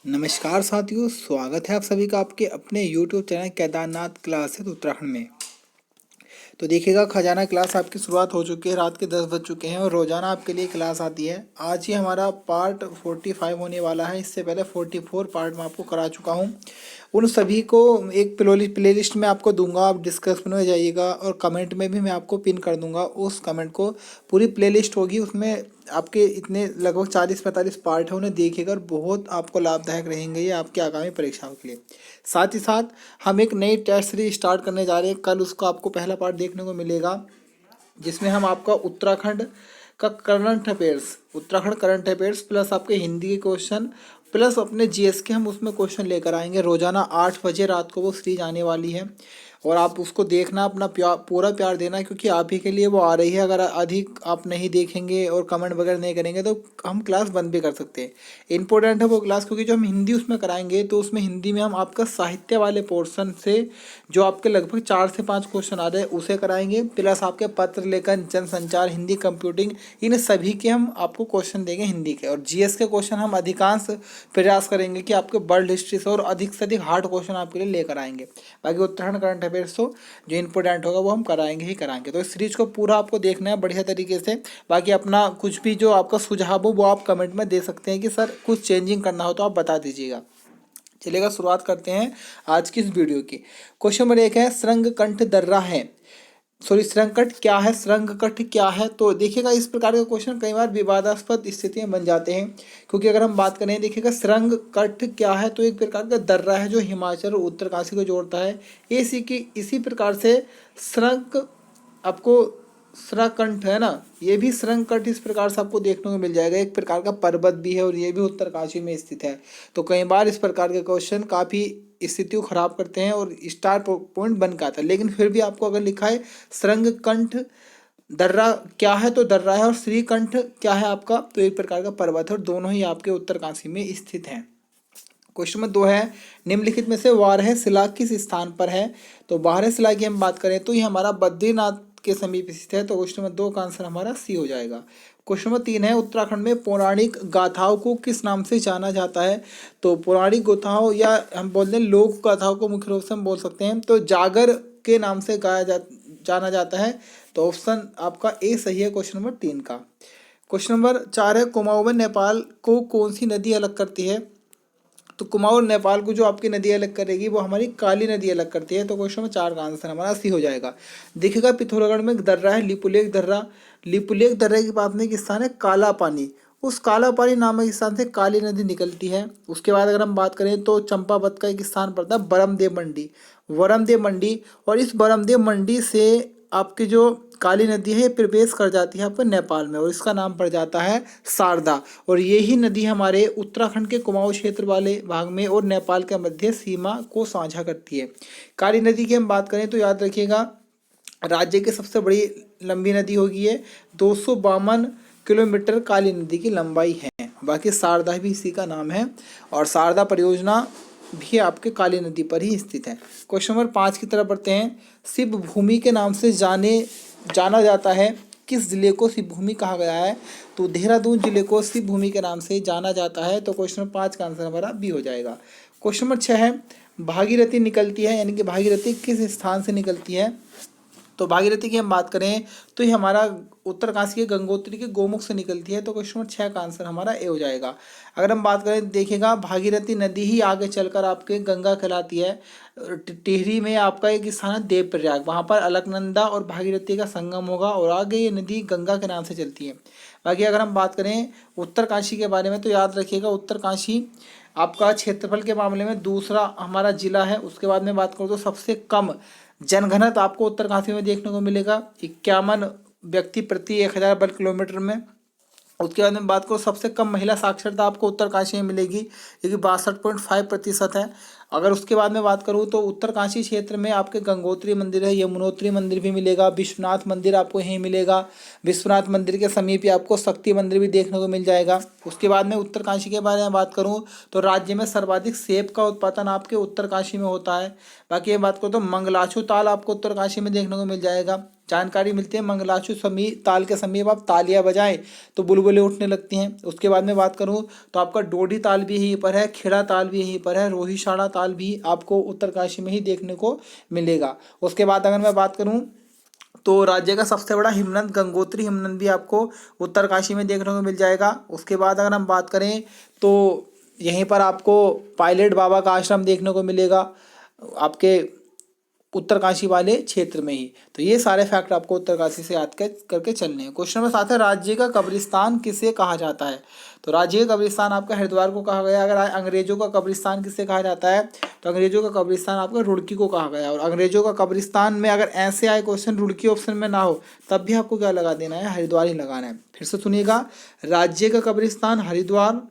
नमस्कार साथियों, स्वागत है आप सभी का आपके अपने YouTube channel Kedarnath classes Uttarakhand में। तो देखिएगा, खजाना क्लास आपकी शुरुआत हो चुकी है। रात के 10 बज चुके हैं और रोज़ाना आपके लिए क्लास आती है। आज ही हमारा पार्ट 45 होने वाला है। इससे पहले 44 पार्ट मैं आपको करा चुका हूँ। उन सभी को एक प्लेलिस्ट में आपको दूंगा, आप डिस्कशन में जाइएगा और कमेंट में भी मैं आपको पिन कर दूंगा। उस कमेंट को पूरी प्लेलिस्ट होगी, उसमें आपके इतने लगभग 40-45 पार्ट है, उन्हें देखिएगा और बहुत आपको लाभदायक रहेंगे ये आपके आगामी परीक्षाओं के लिए। साथ ही साथ हम एक नई टेस्ट सीरीज स्टार्ट करने जा रहे हैं। कल उसका आपको पहला पार्ट देखने को मिलेगा, जिसमें हम आपका उत्तराखंड का उत्तराखंड करंट अफेयर्स प्लस आपके हिंदी के क्वेश्चन प्लस अपने जीएस के हम उसमें क्वेश्चन लेकर आएंगे। रोजाना 8 बजे रात को वो सीरीज आने वाली है और आप उसको देखना, अपना पूरा प्यार देना, क्योंकि आप ही के लिए वो आ रही है। अगर अधिक आप नहीं देखेंगे और कमेंट वगैरह नहीं करेंगे तो हम क्लास बंद भी कर सकते हैं। इंपॉर्टेंट है वो क्लास, क्योंकि जो हम हिंदी उसमें कराएंगे तो उसमें हिंदी में हम आपका साहित्य वाले पोर्शन से जो आपके लगभग 4 से 5 क्वेश्चन आ रहे हैं उसे कराएंगे, प्लस आपके पत्र लेखन, जनसंचार, हिंदी कंप्यूटिंग, इन सभी के हम आपको क्वेश्चन देंगे हिंदी के। और जीएस के क्वेश्चन हम अधिकांश प्रयास करेंगे कि आपके वर्ल्ड हिस्ट्री से और अधिक से अधिक हार्ड क्वेश्चन आपके लिए लेकर आएंगे। बाकी उत्तराखंड करंट अफेयर्स तो जो इंपॉर्टेंट होगा वो हम कराएंगे ही कराएंगे। तो इस सीरीज को पूरा आपको देखना है बढ़िया तरीके से। बाकी अपना कुछ भी जो आपका सुझाव हो वो आप कमेंट में दे सकते हैं कि सर कुछ चेंजिंग करना हो तो आप बता दीजिएगा। चलिएगा, शुरुआत करते हैं आज की इस वीडियो की। क्वेश्चन नंबर 1 है, श्रृंगकंठ दर्रा है, श्रृंगकंठ क्या है, श्रृंगकंठ क्या है। तो देखिएगा, इस प्रकार के क्वेश्चन कई बार विवादास्पद स्थितियां बन जाते हैं, क्योंकि अगर हम बात करें, देखिएगा श्रृंगकंठ क्या है तो एक प्रकार का दर्रा है जो हिमाचल और उत्तरकाशी को जोड़ता है। इसी प्रकार से श्रृंग आपको श्रृंगकंठ है ना, ये भी श्रृंगकंठ इस प्रकार से आपको देखने को मिल जाएगा। एक प्रकार का पर्वत भी है और ये भी उत्तरकाशी में स्थित है। तो कई बार इस प्रकार के क्वेश्चन काफ़ी स्थिति को खराब करते हैं और स्टार पॉइंट बन के आता है। लेकिन फिर भी आपको अगर लिखा है श्रृंगकंठ दर्रा क्या है तो दर्रा है, और श्रीकंठ क्या है आपका तो एक प्रकार का पर्वत है, और दोनों ही आपके उत्तरकाशी में स्थित हैं। क्वेश्चन नंबर 2 है, निम्नलिखित में से वाराह शिला किस स्थान पर है। तो वाराह शिला की हम बात करें तो ये हमारा बद्रीनाथ के समीप स्थित है। तो क्वेश्चन नंबर 2 का आंसर हमारा सी हो जाएगा। क्वेश्चन नंबर 3 है, उत्तराखंड में पौराणिक गाथाओं को किस नाम से जाना जाता है। तो पौराणिक गाथाओं या हम बोलते हैं लोक गाथाओं को मुख्य रूप से हम बोल सकते हैं तो जागर के नाम से जाना जाता है। तो ऑप्शन आपका ए सही है क्वेश्चन नंबर 3 का। क्वेश्चन नंबर 4 है, कुमाऊं में नेपाल को कौन सी नदी अलग करती है। तो कुमाऊं नेपाल को जो आपकी नदी अलग करेगी वो हमारी काली नदी अलग करती है। तो क्वेश्चन नंबर 4 का आंसर हमारा सी हो जाएगा। देखिएगा, पिथौरागढ़ में एक दर्रा है लिपुलेख दर्रा। लिपुलेख दर्रे के पास में एक स्थान है काला पानी। उस काला पानी नामक स्थान से काली नदी निकलती है। उसके बाद अगर हम बात करें तो चंपावत का एक स्थान पड़ता है बरमदेव मंडी, वरमदेव मंडी, और इस बरमदेव मंडी से आपकी जो काली नदी है ये प्रवेश कर जाती है आपको नेपाल में, और इसका नाम पड़ जाता है शारदा। और यही नदी हमारे उत्तराखंड के कुमाऊं क्षेत्र वाले भाग में और नेपाल के मध्य सीमा को साझा करती है। काली नदी की हम बात करें तो याद रखिएगा, राज्य की सबसे बड़ी लंबी नदी होगी ये, 252 किलोमीटर काली नदी की लंबाई है। बाकी शारदा भी इसी का नाम है, और शारदा परियोजना भी आपके काली नदी पर ही स्थित है। क्वेश्चन नंबर 5 की तरफ बढ़ते हैं। शिव भूमि के नाम से जाना जाता है किस जिले को शिव भूमि कहा गया है। तो देहरादून जिले को शिव भूमि के नाम से जाना जाता है। तो क्वेश्चन नंबर 5 का आंसर हमारा बी हो जाएगा। क्वेश्चन नंबर 6 है, भागीरथी निकलती है, यानी कि भागीरथी किस स्थान से निकलती है। तो भागीरथी की हम बात करें तो ये हमारा उत्तरकाशी के गंगोत्री के गोमुख से निकलती है। तो क्वेश्चन नंबर 6 का आंसर हमारा ए हो जाएगा। अगर हम बात करें, देखिएगा, भागीरथी नदी ही आगे चलकर आपके गंगा कहलाती है। टिहरी में आपका एक स्थान है देवप्रयाग, वहाँ पर अलकनंदा और भागीरथी का संगम होगा और आगे ये नदी गंगा के नाम से चलती है। बाकी अगर हम बात करें उत्तरकाशी के बारे में तो याद रखिएगा, उत्तरकाशी आपका क्षेत्रफल के मामले में दूसरा हमारा जिला है। उसके बाद में बात करूँ तो सबसे कम जनघनत्व आपको उत्तरकाशी में देखने को मिलेगा, 51 व्यक्ति प्रति 1000 वर्ग किलोमीटर में। उसके बाद में बात करो, सबसे कम महिला साक्षरता आपको उत्तरकाशी में मिलेगी, जो कि 62.5% है। अगर उसके बाद में बात करूँ तो उत्तरकाशी क्षेत्र में आपके गंगोत्री मंदिर है, यमुनोत्री मंदिर भी मिलेगा, विश्वनाथ मंदिर आपको यहीं मिलेगा। विश्वनाथ मंदिर के समीप ही आपको शक्ति मंदिर भी देखने को मिल जाएगा। उसके बाद में उत्तरकाशी के बारे में बात करूँ तो राज्य में सर्वाधिक सेब का उत्पादन आपके उत्तरकाशी में होता है। बाकी ये बात करूँ तो मंगलाचू ताल आपको उत्तरकाशी में देखने को मिल जाएगा। जानकारी मिलती है मंगलाचू समी ताल के समीप आप तालियां बजाएं तो बुलबुलें उठने लगती हैं। उसके बाद में बात करूं तो आपका डोडी ताल भी यहीं पर है, खेड़ा ताल भी यहीं पर है, रोहिशाड़ा ताल भी आपको उत्तरकाशी में ही देखने को मिलेगा। उसके बाद अगर मैं बात करूं तो राज्य का सबसे बड़ा हिमनद गंगोत्री हिमनद भी आपको उत्तरकाशी में देखने को मिल जाएगा। उसके बाद अगर हम बात करें तो यहीं पर आपको पायलट बाबा का आश्रम देखने को मिलेगा आपके उत्तरकाशी वाले क्षेत्र में ही। तो ये सारे फैक्ट आपको उत्तरकाशी से याद करके चलने हैं। क्वेश्चन नंबर 7 है राज्य का कब्रिस्तान किसे कहा जाता है। तो राज्य का कब्रिस्तान आपका हरिद्वार को कहा गया। अगर अंग्रेजों का कब्रिस्तान किसे कहा जाता है तो अंग्रेजों का कब्रिस्तान आपका रुड़की को कहा गया। और अंग्रेजों का कब्रिस्तान में अगर ऐसे आए क्वेश्चन रुड़की ऑप्शन में ना हो तब भी आपको क्या लगा देना है, हरिद्वार ही लगाना है। फिर से सुनिएगा, राज्य का कब्रिस्तान हरिद्वार,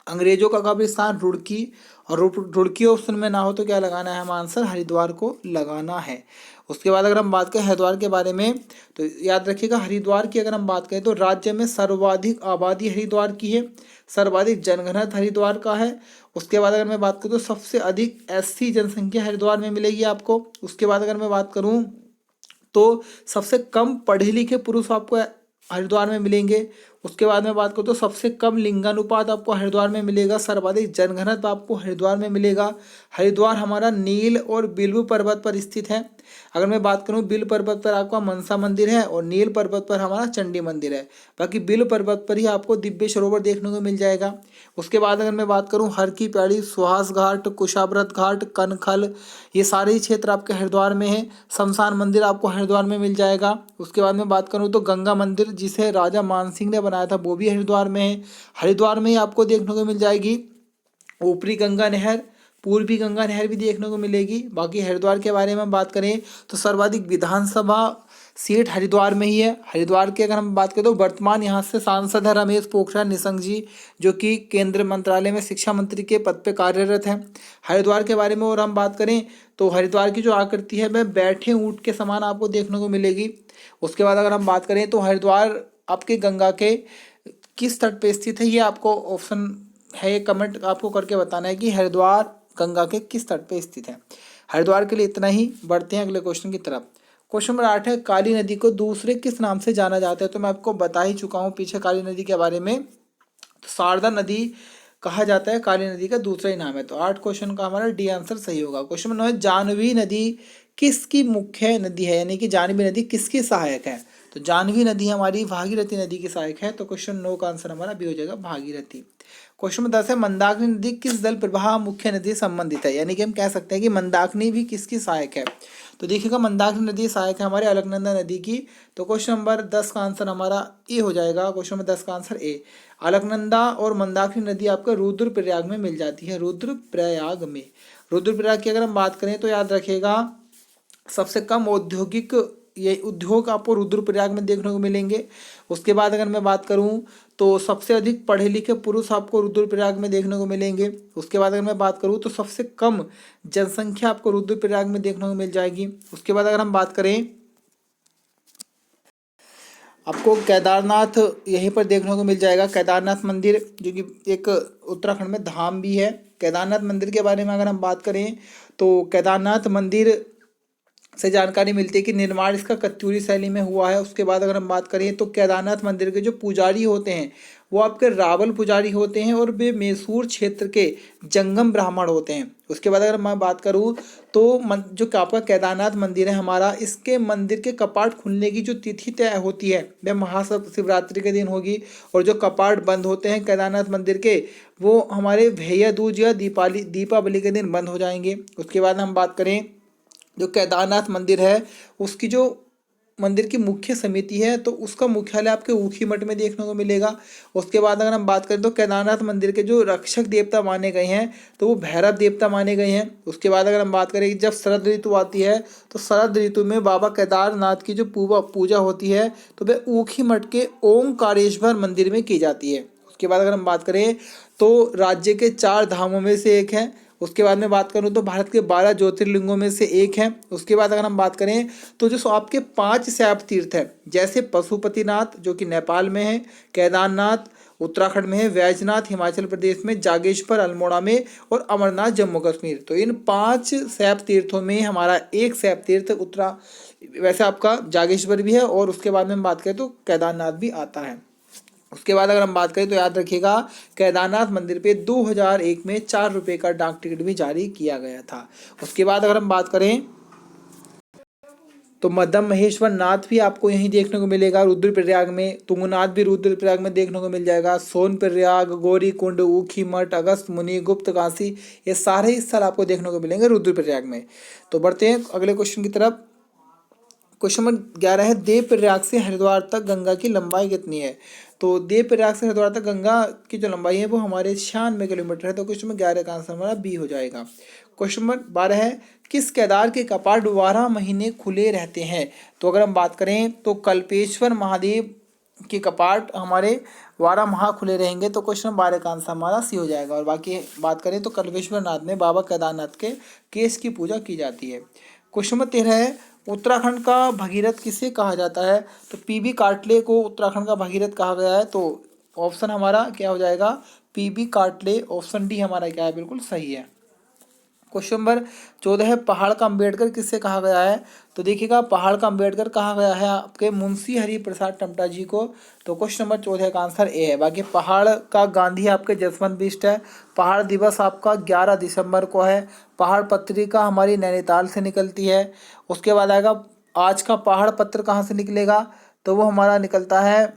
अंग्रेजों का कब्रिस्तान रुड़की, और रुड़की ऑप्शन में ना हो तो क्या लगाना है, हम आंसर हरिद्वार को लगाना है। उसके बाद अगर हम बात करें हरिद्वार के बारे में तो याद रखिएगा, हरिद्वार की अगर हम बात करें तो राज्य में सर्वाधिक आबादी हरिद्वार की है, सर्वाधिक जनघनत्व हरिद्वार का है। उसके बाद अगर मैं बात करूँ तो सबसे अधिक एससी जनसंख्या हरिद्वार में मिलेगी आपको। उसके बाद अगर मैं बात करूँ तो सबसे कम पढ़े लिखे पुरुष आपको हरिद्वार में मिलेंगे। उसके बाद में बात करूँ तो सबसे कम लिंगानुपात आपको हरिद्वार में मिलेगा, सर्वाधिक जनघनत्व आपको हरिद्वार में मिलेगा। हरिद्वार हमारा नील और बिल्व पर्वत पर स्थित है। अगर मैं बात करूँ बिल पर्वत पर आपका मनसा मंदिर है और नील पर्वत पर हमारा चंडी मंदिर है। बाकी बिल पर्वत पर ही आपको दिव्य सरोवर देखने को मिल जाएगा। उसके बाद अगर मैं बात करूँ हर की पैड़ी, सुहास घाट, कुशाव्रत घाट, कनखल, ये सारे ही क्षेत्र आपके हरिद्वार में है। शमशान मंदिर आपको हरिद्वार में मिल जाएगा। उसके बाद में बात करूँ तो गंगा मंदिर जिसे राजा मानसिंह ने बनाया था वो भी हरिद्वार में है। हरिद्वार में ही आपको देखने को मिल जाएगी ऊपरी गंगा नहर, पूर्वी गंगा नहर भी देखने को मिलेगी। बाकी हरिद्वार के बारे में हम बात करें तो सर्वाधिक विधानसभा सीट हरिद्वार में ही है। हरिद्वार की अगर हम बात करें तो वर्तमान यहाँ से सांसद है रमेश पोखरियाल निशंक जी, जो कि केंद्र मंत्रालय में शिक्षा मंत्री के पद पे कार्यरत हैं। हरिद्वार के बारे में और हम बात करें तो हरिद्वार की जो आकृति है वह बैठे ऊंट के समान आपको देखने को मिलेगी। उसके बाद अगर हम बात करें तो हरिद्वार आपके गंगा के किस तट पे स्थित है, ये आपको ऑप्शन है, ये कमेंट आपको करके बताना है कि हरिद्वार गंगा के किस तट पे स्थित है। हरिद्वार के लिए इतना ही, बढ़ते हैं अगले क्वेश्चन की तरफ। क्वेश्चन नंबर 8 है काली नदी को दूसरे किस नाम से जाना जाता है। तो मैं आपको बता ही चुका हूँ पीछे काली नदी के बारे में। तो शारदा नदी कहा जाता है, काली नदी का दूसरा ही नाम है। तो 8 क्वेश्चन का हमारा डी आंसर सही होगा। क्वेश्चन नंबर 9 है जानवी नदी किसकी मुख्य नदी है, यानी कि जानवी नदी किसकी सहायक है। तो जानवी नदी हमारी भागीरथी नदी की सहायक है। तो क्वेश्चन 9 का आंसर हमारा बी हो जाएगा भागीरथी। क्वेश्चन नंबर 10 है मंदाकिनी नदी किस जल प्रवाह मुख्य नदी से संबंधित है, यानी कि हम कह सकते हैं कि मंदाकिनी भी किसकी सहायक है। तो देखिएगा मंदाकिनी नदी सहायक है हमारे अलकनंदा नदी की। तो क्वेश्चन नंबर 10 का आंसर हमारा ए हो जाएगा। क्वेश्चन नंबर 10 का आंसर ए। अलकनंदा और मंदाकिनी नदी आपको रुद्रप्रयाग में मिल जाती है, रुद्रप्रयाग में। रुद्रप्रयाग की अगर हम बात करें तो याद रखिएगा सबसे कम औद्योगिक ये उद्योग आपको रुद्रप्रयाग में देखने को मिलेंगे। उसके बाद अगर मैं बात करूं तो सबसे अधिक पढ़े लिखे पुरुष आपको रुद्रप्रयाग में देखने को मिलेंगे। उसके बाद अगर मैं बात करूं तो सबसे कम जनसंख्या आपको रुद्रप्रयाग में देखने को मिल जाएगी। उसके बाद अगर हम बात करें आपको केदारनाथ यहीं पर देखने को मिल जाएगा, केदारनाथ मंदिर जो कि एक उत्तराखंड में धाम भी है। केदारनाथ मंदिर के बारे में अगर हम बात करें तो केदारनाथ मंदिर से जानकारी मिलती है कि निर्माण इसका कत्यूरी शैली में हुआ है। उसके बाद अगर हम बात करें तो केदारनाथ मंदिर के जो पुजारी होते हैं वो आपके रावल पुजारी होते हैं और वे मैसूर क्षेत्र के जंगम ब्राह्मण होते हैं। उसके बाद अगर मैं बात करूं तो जो आपका केदारनाथ मंदिर है हमारा, इसके मंदिर के कपाट खुलने की जो तिथि तय होती है वह महाशिवरात्रि के दिन होगी, और जो कपाट बंद होते हैं केदारनाथ मंदिर के वो हमारे भैया दूज या दीपावली के दिन बंद हो जाएंगे। उसके बाद हम बात करें जो केदारनाथ मंदिर है उसकी जो मंदिर की मुख्य समिति है तो उसका मुख्यालय आपके ऊखी मठ में देखने को मिलेगा। उसके बाद अगर हम बात करें तो केदारनाथ मंदिर के जो रक्षक देवता माने गए हैं तो वो भैरव देवता माने गए हैं। उसके बाद अगर हम बात करें कि जब शरद ऋतु आती है तो शरद ऋतु में बाबा केदारनाथ की जो पूजा होती है तो वह ऊखी मठ के ओंकारेश्वर मंदिर में की जाती है। उसके बाद अगर हम बात करें तो राज्य के 4 धामों में से एक है। उसके बाद में बात करूँ तो भारत के 12 ज्योतिर्लिंगों में से एक है। उसके बाद अगर हम बात करें तो जो आपके 5 शैव तीर्थ हैं जैसे पशुपतिनाथ जो कि नेपाल में है, केदारनाथ, उत्तराखंड में है, वैजनाथ हिमाचल प्रदेश में, जागेश्वर अल्मोड़ा में और अमरनाथ जम्मू कश्मीर। तो इन 5 शैव तीर्थों में हमारा एक शैव तीर्थ वैसे आपका जागेश्वर भी है, और उसके बाद में हम बात करें तो केदारनाथ भी आता है। उसके बाद अगर हम बात करें तो याद रखिएगा, केदारनाथ मंदिर पे 2001 में 4 रुपये का डाक टिकट भी जारी किया गया था। उसके बाद अगर हम बात करें तो मध्यम महेश्वर नाथ भी आपको यहीं देखने को मिलेगा रुद्रप्रयाग में, तुंगनाथ भी रुद्रप्रयाग में देखने को मिल जाएगा, सोनप्रयाग, गौरीकुंड, ऊखी मठ, अगस्त मुनि, गुप्त काशी, ये सारे स्थल आपको देखने को मिलेंगे रुद्रप्रयाग में। तो बढ़ते हैं अगले क्वेश्चन की तरफ। क्वेश्चन नंबर 11 है, देवप्रयाग से हरिद्वार तक गंगा की लंबाई कितनी है? तो देवप्रयाग से हरिद्वार तक गंगा की जो लंबाई है वो हमारे 96 किलोमीटर है। तो क्वेश्चन नंबर 11 का आंसर हमारा बी हो जाएगा। क्वेश्चन नंबर 12 है, किस केदार के कपाट 12 महीने खुले रहते हैं? तो अगर हम बात करें तो कल्पेश्वर महादेव के कपाट हमारे 12 माह खुले रहेंगे। तो क्वेश्चन नंबर 12 का आंसर हमारा सी हो जाएगा। और बाकी बात करें तो कल्पेश्वर नाथ में बाबा केदारनाथ के केश की पूजा की जाती है। क्वेश्चन नंबर 13 है, उत्तराखंड का भगीरथ किसे कहा जाता है? तो पीबी काटले को उत्तराखंड का भगीरथ कहा गया है। तो ऑप्शन हमारा क्या हो जाएगा? पीबी काटले, ऑप्शन डी हमारा क्या है, बिल्कुल सही है। क्वेश्चन नंबर 14 है, पहाड़ का अम्बेडकर किससे कहा गया है? तो देखिएगा, पहाड़ का अम्बेडकर कहा गया है आपके मुंशी हरि प्रसाद टमटा जी को। तो क्वेश्चन नंबर 14 का आंसर ए है। बाकी पहाड़ का गांधी आपके जसवंत बिष्ट है। पहाड़ दिवस आपका 11 दिसंबर को है। पहाड़ पत्रिका हमारी नैनीताल से निकलती है। उसके बाद आएगा, आज का पहाड़ पत्र कहाँ से निकलेगा? तो वो हमारा निकलता है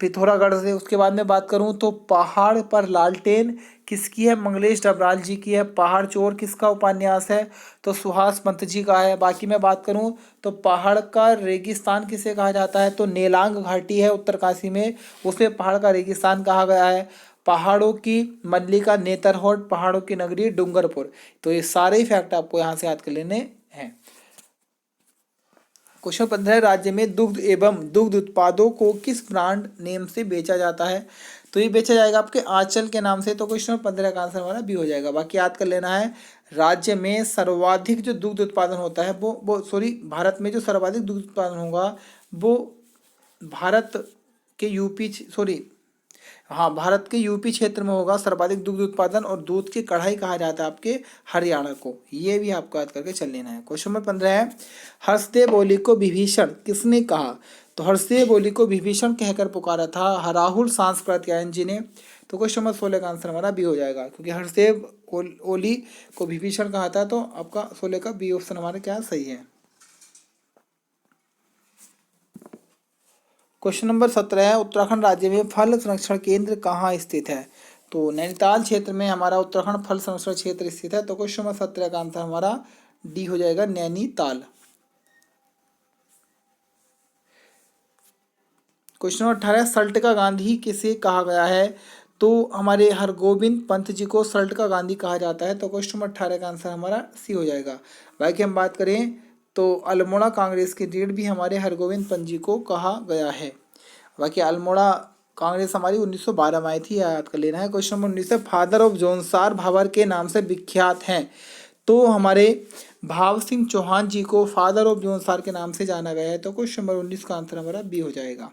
पिथौरागढ़ से। उसके बाद में बात करूं तो पहाड़ पर लालटेन किसकी है? मंगलेश डबराल जी की है। पहाड़ चोर किसका उपन्यास है? तो सुहास पंत जी का है। बाकी मैं बात करूं तो पहाड़ का रेगिस्तान किसे कहा जाता है? तो नेलांग घाटी है उत्तरकाशी में, उसे पहाड़ का रेगिस्तान कहा गया है। पहाड़ों की मल्लिका नेतरहोट, पहाड़ों की नगरी डूंगरपुर। तो ये सारे ही फैक्ट आपको यहाँ से याद कर लेने हैं। क्वेश्चन 15, राज्य में दुग्ध एवं दुग्ध उत्पादों को किस ब्रांड नेम से बेचा जाता है? तो ये बेचा जाएगा आपके आंचल के नाम से। तो क्वेश्चन 15 का आंसर हमारा बी हो जाएगा। बाकी याद कर लेना है, राज्य में सर्वाधिक जो दुग्ध उत्पादन होता है वो सॉरी भारत में जो सर्वाधिक दुग्ध उत्पादन होगा वो भारत के भारत के यूपी क्षेत्र में होगा सर्वाधिक दुग्ध उत्पादन, और दूध की कढ़ाई कहा जाता है आपके हरियाणा को। ये भी आपको याद करके चल लेना है। क्वेश्चन नंबर 15 है, हर्षदेव ओली को विभीषण किसने कहा? तो हर्षदेव ओली को विभीषण कहकर पुकारा था राहुल सांस्कृत्यायन जी ने। तो क्वेश्चन नंबर 16 का आंसर हमारा बी हो जाएगा, क्योंकि हर्षदेव ओली को विभीषण कहा था। तो आपका 16 का बी ऑप्शन हमारा क्या सही है। क्वेश्चन नंबर 17 है, उत्तराखंड राज्य में फल संरक्षण केंद्र कहाँ स्थित है? तो नैनीताल क्षेत्र में हमारा उत्तराखंड फल संरक्षण क्षेत्र स्थित है। तो क्वेश्चन नंबर 17 का आंसर हमारा डी हो जाएगा, नैनीताल। क्वेश्चन नंबर 18, सल्ट का गांधी किसे कहा गया है? तो हमारे हरगोविंद पंत जी को सल्ट का गांधी कहा जाता है। तो क्वेश्चन नंबर 18 का आंसर हमारा सी हो जाएगा। बाकी हम बात करें तो अल्मोड़ा कांग्रेस की रीढ़ भी हमारे हरगोविंद पंत जी को कहा गया है। बाकी अल्मोड़ा कांग्रेस हमारी 1912 में आई थी, याद कर लेना है। क्वेश्चन नंबर 19 है, फादर ऑफ जोनसार भावर के नाम से विख्यात हैं? तो हमारे भाव सिंह चौहान जी को फादर ऑफ जोनसार के नाम से जाना गया है। तो क्वेश्चन नंबर 19 का आंसर हमारा बी हो जाएगा।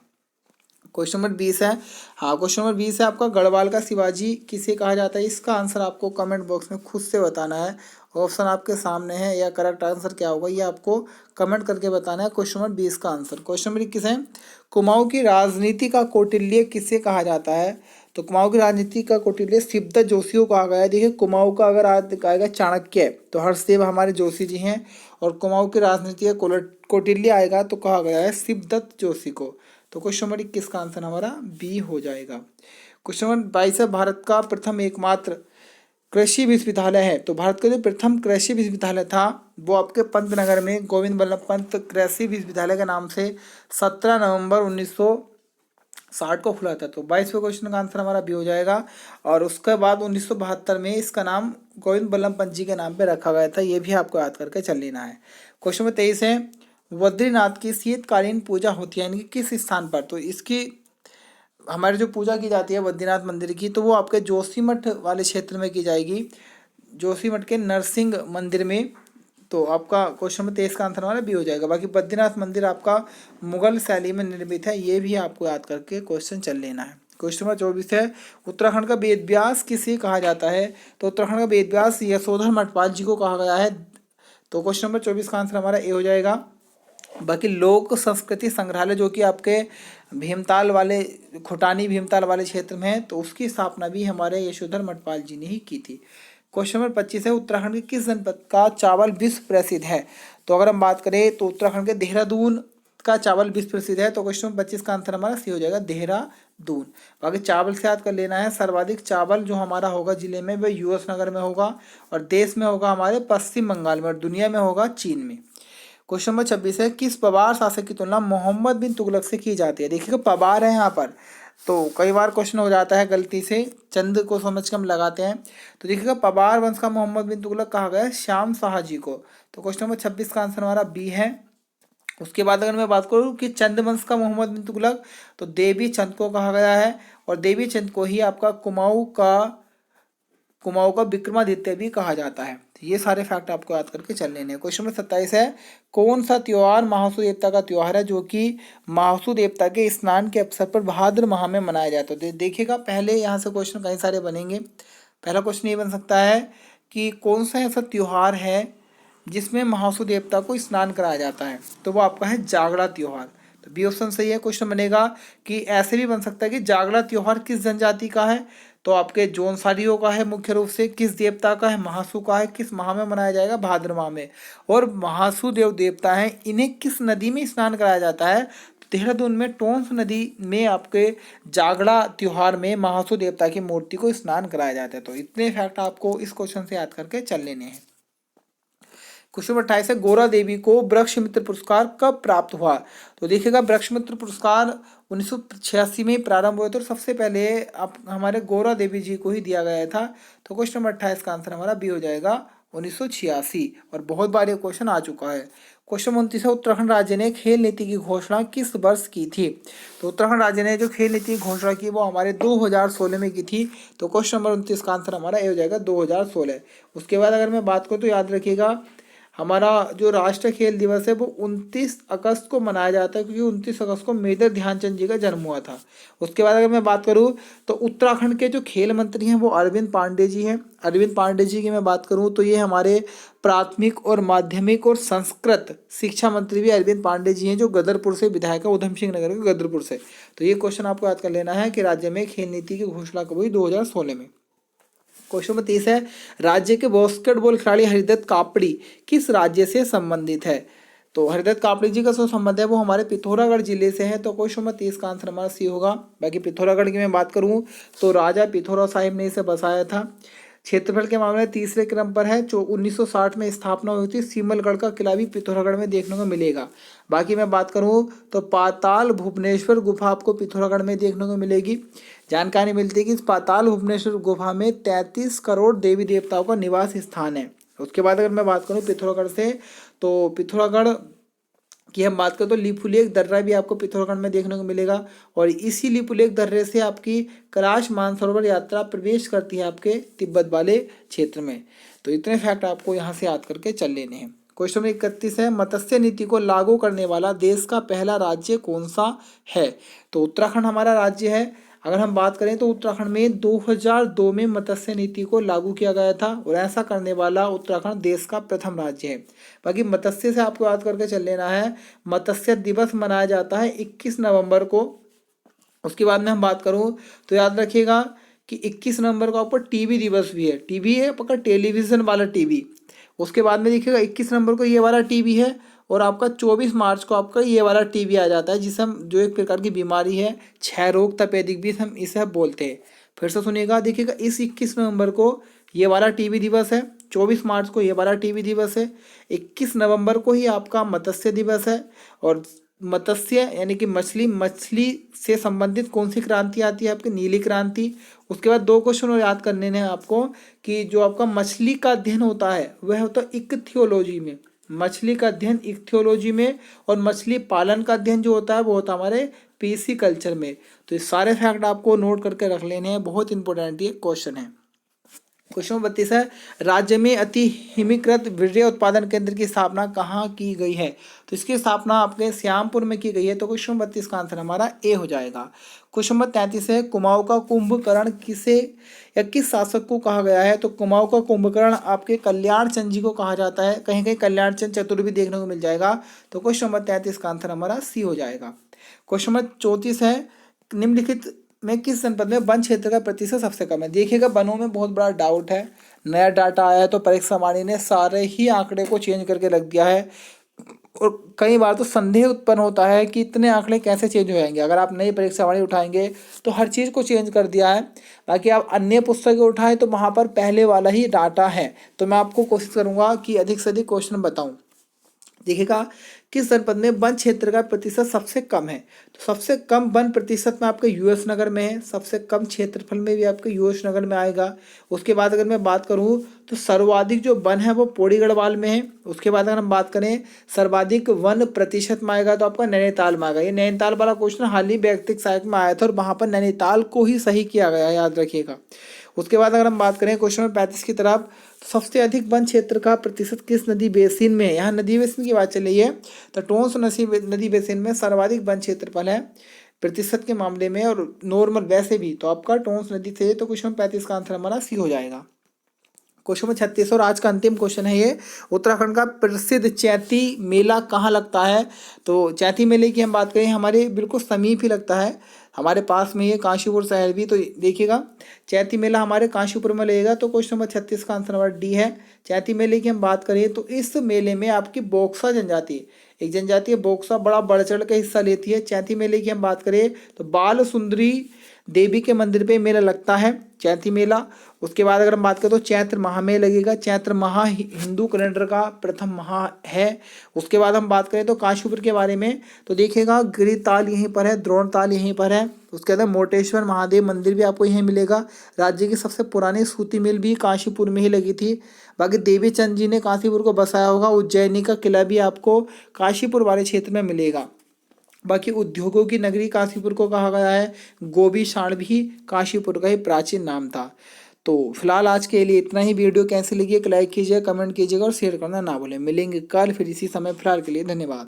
क्वेश्चन नंबर 20 है, क्वेश्चन नंबर 20 है आपका, गढ़वाल का शिवाजी किसे कहा जाता है? इसका आंसर आपको कमेंट बॉक्स में खुद से बताना है। ऑप्शन आपके सामने है, या करेक्ट आंसर क्या होगा ये आपको कमेंट करके बताना है। क्वेश्चन नंबर 20 का आंसर। क्वेश्चन नंबर 21 है, कुमाऊं की राजनीति का कौटिल्य किसे कहा जाता है? तो कुमाऊं की राजनीति का कौटिल्य शिवदत्त जोशी को कहा गया है। देखिए, कुमाऊं का अगर आज आएगा चाणक्य तो हर्षदेव हमारे जोशी जी हैं, और कुमाऊं की राजनीति का कौटिल्य आएगा तो कहा गया है शिवदत्त जोशी को। तो क्वेश्चन नंबर 21 का आंसर हमारा बी हो जाएगा। क्वेश्चन नंबर 22 है, भारत का प्रथम एकमात्र कृषि विश्वविद्यालय है? तो भारत का जो प्रथम कृषि विश्वविद्यालय था वो आपके पंतनगर में गोविंद बल्लभ पंत कृषि विश्वविद्यालय के नाम से 17 नवंबर 1960 को खुला था। तो 22वें क्वेश्चन का आंसर हमारा बी हो जाएगा। और उसके बाद 1972 में इसका नाम गोविंद बल्लभ पंत जी के नाम पे रखा गया था। ये भी आपको याद करके चल लेना है। क्वेश्चन नंबर 23 है, बद्रीनाथ की शीतकालीन पूजा होती है यानी कि किस स्थान पर? तो इसकी हमारी जो पूजा की जाती है बद्रीनाथ मंदिर की, तो वो आपके जोशीमठ वाले क्षेत्र में की जाएगी, जोशीमठ के नरसिंह मंदिर में। तो आपका क्वेश्चन नंबर 23 का आंसर हमारा बी हो जाएगा। बाकी बद्रीनाथ मंदिर आपका मुगल शैली में निर्मित है, ये भी आपको याद करके क्वेश्चन चल लेना है। क्वेश्चन नंबर 24 है उत्तराखंड का वेद व्यास किसे कहा जाता है? तो उत्तराखंड का वेद व्यास यशोधर मठपाल जी को कहा गया है। तो क्वेश्चन नंबर 24 का आंसर हमारा ए हो जाएगा। बाकी लोक संस्कृति संग्रहालय जो कि आपके भीमताल वाले खुटानी भीमताल वाले क्षेत्र में है, तो उसकी स्थापना भी हमारे यशोधर मठपाल जी ने ही की थी। क्वेश्चन नंबर 25 है उत्तराखंड के किस जनपद का चावल विश्व प्रसिद्ध है? तो अगर हम बात करें तो उत्तराखंड के देहरादून का चावल विश्व प्रसिद्ध है। तो क्वेश्चन नंबर 25 का आंसर हमारा सी हो जाएगा, देहरादून। बाकी चावल से याद कर लेना है, सर्वाधिक चावल जो हमारा होगा जिले में वह यूएस नगर में होगा, और देश में होगा हमारे पश्चिम बंगाल में, और दुनिया में होगा चीन में। क्वेश्चन नंबर 26 है किस पवार शासक की तुलना मोहम्मद बिन तुगलक से की जाती है? देखिएगा पवार है यहाँ पर, तो कई बार क्वेश्चन हो जाता है गलती से, चंद को समझ के हम लगाते हैं। तो देखिएगा पवार वंश का मोहम्मद बिन तुगलक कहा गया है श्याम शाह जी को। तो क्वेश्चन नंबर 26 का आंसर हमारा बी है। उसके बाद अगर मैं बात करूँ कि चंद वंश का मोहम्मद बिन तुगलक, तो देवी चंद को कहा गया है, और देवी चंद को ही आपका कुमाऊं का विक्रमादित्य भी कहा जाता है। तो ये सारे फैक्ट आपको याद करके चल लेने हैं। क्वेश्चन नंबर 27 है कौन सा त्योहार महासू देवता का त्योहार है जो कि महासू देवता के स्नान के अवसर पर भाद्र माह में मनाया जाता है? तो देखिएगा पहले यहाँ से क्वेश्चन कई सारे बनेंगे। पहला क्वेश्चन ये बन सकता है कि कौन सा ऐसा त्योहार है जिसमें महासू देवता को स्नान कराया जाता है? तो वो आपका है जागड़ा त्योहार। तो बी ऑप्शन सही है। क्वेश्चन बनेगा कि ऐसे भी बन सकता है कि जागड़ा त्योहार किस जनजाति का है? तो आपके जौनसारियों का है मुख्य रूप से। किस देवता का है? महासू का है। किस माह में मनाया जाएगा? भाद्र माह में। और महासू देवता हैं, इन्हें किस नदी में स्नान कराया जाता है? देहरादून में टोंस नदी में आपके जागड़ा त्योहार में महासू देवता की मूर्ति को स्नान कराया जाता है। तो इतने फैक्ट आपको इस क्वेश्चन से याद करके चल लेने हैं। क्वेश्चन नंबर 28 है गौरा देवी को वृक्ष मित्र पुरस्कार कब प्राप्त हुआ? तो देखिएगा वृक्ष मित्र पुरस्कार 1986 में प्रारंभ हुए थे, और सबसे पहले आप हमारे गौरा देवी जी को ही दिया गया था। तो क्वेश्चन नंबर 28 का आंसर हमारा बी हो जाएगा, 1986। और बहुत बार ये क्वेश्चन आ चुका है। क्वेश्चन 29 है उत्तराखंड राज्य ने खेल नीति की घोषणा किस वर्ष की थी? तो उत्तराखंड राज्य ने जो खेल नीति की घोषणा की वो हमारे 2016 में की थी। तो क्वेश्चन नंबर 29 का आंसर हमारा ये हो जाएगा, 2016। उसके बाद अगर मैं बात करूँ तो याद रखिएगा हमारा जो राष्ट्रीय खेल दिवस है वो 29 अगस्त को मनाया जाता है, क्योंकि 29 अगस्त को मेजर ध्यानचंद जी का जन्म हुआ था। उसके बाद अगर मैं बात करूँ तो उत्तराखंड के जो खेल मंत्री हैं वो अरविंद पांडे जी हैं। अरविंद पांडे जी की मैं बात करूँ तो ये हमारे प्राथमिक और माध्यमिक और संस्कृत शिक्षा मंत्री भी अरविंद पांडे जी हैं, जो गदरपुर से विधायक है, उधम सिंह नगर के गदरपुर से। तो ये क्वेश्चन आपको याद कर लेना है कि राज्य में खेल नीति की घोषणा कब हुई? 2016 में। क्वेश्चन नंबर 30 है राज्य के बास्केटबॉल खिलाड़ी हरिदत्त कापड़ी किस राज्य से संबंधित है? तो हरिदत्त कापड़ी जी का जो संबंध है वो हमारे पिथौरागढ़ जिले से है। तो क्वेश्चन नंबर 30 का आंसर हमारा सी होगा। बाकी पिथौरागढ़ की मैं बात करूं तो राजा पिथौरा साहिब ने इसे बसाया था। क्षेत्रफल के मामले में तीसरे क्रम पर है, जो 1960 में स्थापना हुई थी। सिमलगढ़ का किला भी पिथौरागढ़ में देखने को मिलेगा। बाकी मैं बात करूं तो पाताल भुवनेश्वर गुफा आपको पिथौरागढ़ में देखने को मिलेगी। जानकारी मिलती है कि इस पाताल भुवनेश्वर गुफा में 33 करोड़ देवी देवताओं का निवास स्थान है। उसके बाद अगर मैं बात करूं पिथौरागढ़ से, तो पिथौरागढ़ की हम बात करें तो लिपुलेख दर्रा भी आपको पिथौरागढ़ में देखने को मिलेगा, और इसी लिपुलेख दर्रे से आपकी कैलाश मानसरोवर यात्रा प्रवेश करती है आपके तिब्बत वाले क्षेत्र में। तो इतने फैक्ट आपको यहाँ से याद करके चल लेने हैं। क्वेश्चन नंबर 31 है मत्स्य नीति को लागू करने वाला देश का पहला राज्य कौन सा है? तो उत्तराखंड हमारा राज्य है। अगर हम बात करें तो उत्तराखंड में 2002 में मत्स्य नीति को लागू किया गया था, और ऐसा करने वाला उत्तराखंड देश का प्रथम राज्य है। बाकी मत्स्य से आपको याद करके चल लेना है, मत्स्य दिवस मनाया जाता है 21 नवंबर को। उसके बाद में हम बात करूं तो याद रखिएगा कि 21 नवंबर को आपको टीबी दिवस भी है। टीबी है आपका टेलीविज़न वाला टीबी। उसके बाद में देखिएगा 21 नवंबर को ये वाला टीबी है, और आपका 24 मार्च को आपका ये वाला टीबी आ जाता है, जिसे हम जो एक प्रकार की बीमारी है, क्षय रोग तपेदिक भी हम इसे बोलते हैं। फिर से सुनिएगा, देखिएगा इस 21 नवंबर को ये वाला टीबी दिवस है, 24 मार्च को ये वाला टीबी दिवस है, 21 नवंबर को ही आपका मत्स्य दिवस है। और मत्स्य यानी कि मछली से संबंधित कौन सी क्रांति आती है? आपकी नीली क्रांति। उसके बाद 2 क्वेश्चन और याद करने हैं आपको कि जो आपका मछली का अध्ययन होता है वह होता है इक्थियोलॉजी में। मछली का अध्ययन इक्थियोलॉजी में, और मछली पालन का अध्ययन जो होता है वो होता है हमारे पीसी कल्चर में। तो ये सारे फैक्ट आपको नोट करके रख लेने हैं, बहुत इंपॉर्टेंट ये क्वेश्चन है। क्वेश्चन नंबर 32 है, राज्य में अति हिमीकृत वीर्य उत्पादन केंद्र की स्थापना कहाँ की गई है? तो इसकी स्थापना आपके श्यामपुर में की गई है। तो क्वेश्चन नंबर 32 का आंसर हमारा ए हो जाएगा। क्वेश्चन नंबर 33 है, कुमाऊं का कुंभकर्ण किसे या किस शासक को कहा गया है? तो कुमाऊं का कुंभकर्ण आपके कल्याण चंद जी को कहा जाता है, कहीं कहीं कल्याण चंद चतुर भी देखने को मिल जाएगा। तो क्वेश्चन नंबर 33 का आंसर हमारा सी हो जाएगा। क्वेश्चन नंबर 34 है, निम्नलिखित में किस जनपद में वन क्षेत्र का प्रतिशत सबसे कम है? देखिएगा, वनों में बहुत बड़ा डाउट है, नया डाटा आया है तो परीक्षा वाणी ने सारे ही आंकड़े को चेंज करके रख दिया है और कई बार तो संदेह उत्पन्न होता है कि इतने आंकड़े कैसे चेंज हो जाएंगे। अगर आप नई परीक्षा वाणी उठाएंगे तो हर चीज़ को चेंज कर दिया है, बाकी आप अन्य पुस्तकें उठाएं तो वहाँ पर पहले वाला ही डाटा है। तो मैं आपको कोशिश करूँगा कि अधिक से अधिक क्वेश्चन बताऊँ। देखिएगा, किस जनपद में वन क्षेत्र का प्रतिशत सबसे कम है? तो सबसे कम वन प्रतिशत में आपके यूएस नगर में है, सबसे कम क्षेत्रफल में भी आपके यूएस नगर में आएगा। उसके बाद अगर मैं बात करूं तो सर्वाधिक जो वन है वो पौड़ी गढ़वाल में है। उसके बाद अगर हम बात करें सर्वाधिक वन प्रतिशत में आएगा तो आपका नैनीताल में आएगा। ये नैनीताल वाला क्वेश्चन हाल ही व्यक्तिगत सहायक में आया था और वहाँ पर नैनीताल को ही सही किया गया है, याद रखिएगा। उसके बाद अगर हम बात करें क्वेश्चन नंबर 35 की तरफ, सबसे अधिक वन क्षेत्र का प्रतिशत किस नदी बेसिन में है? यहाँ नदी बेसिन की बात चल रही है तो टोंस नदी बेसिन में सर्वाधिक वन क्षेत्रफल है प्रतिशत के मामले में, और नॉर्मल वैसे भी तो आपका टोंस नदी से। तो क्वेश्चन 35 का आंसर हमारा सी हो जाएगा। क्वेश्चन नंबर 36 और आज का अंतिम क्वेश्चन है ये, उत्तराखंड का प्रसिद्ध चैती मेला कहाँ लगता है? तो चैती मेले की हम बात करें हमारे बिल्कुल समीप ही लगता है, हमारे पास में ये काशीपुर शहर भी। तो देखिएगा, चैती मेला हमारे काशीपुर में लगेगा। तो क्वेश्चन नंबर 36 का आंसर हमारा डी है। चैती मेले की हम बात करें तो इस मेले में आपकी बोक्सा जनजाति, एक जनजाति है बोक्सा, बड़ा बढ़ चढ़ के हिस्सा लेती है। चैती मेले की हम बात करें तो बाल सुंदरी देवी के मंदिर पे मेला लगता है, चैती मेला। उसके बाद अगर हम बात करें तो चैत्र माह में लगेगा। चैत्र माह हिंदू कैलेंडर का प्रथम माह है। उसके बाद हम बात करें तो काशीपुर के बारे में, तो देखिएगा गिरिताल यहीं पर है, द्रोणताल यहीं पर है। उसके बाद मोटेश्वर महादेव मंदिर भी आपको यहीं मिलेगा। राज्य की सबसे पुरानी सूती मिल भी काशीपुर में ही लगी थी। बाकी देवी चंद जी ने काशीपुर को बसाया होगा। उज्जैनी का किला भी आपको काशीपुर वाले क्षेत्र में मिलेगा। बाकी उद्योगों की नगरी काशीपुर को कहा गया है। गोबीशाण भी काशीपुर का ही प्राचीन नाम था। तो फिलहाल आज के लिए इतना ही। वीडियो कैसी लगी एक लाइक कीजिए, कमेंट कीजिएगा और शेयर करना ना भूलें। मिलेंगे कल फिर इसी समय। फिलहाल के लिए धन्यवाद।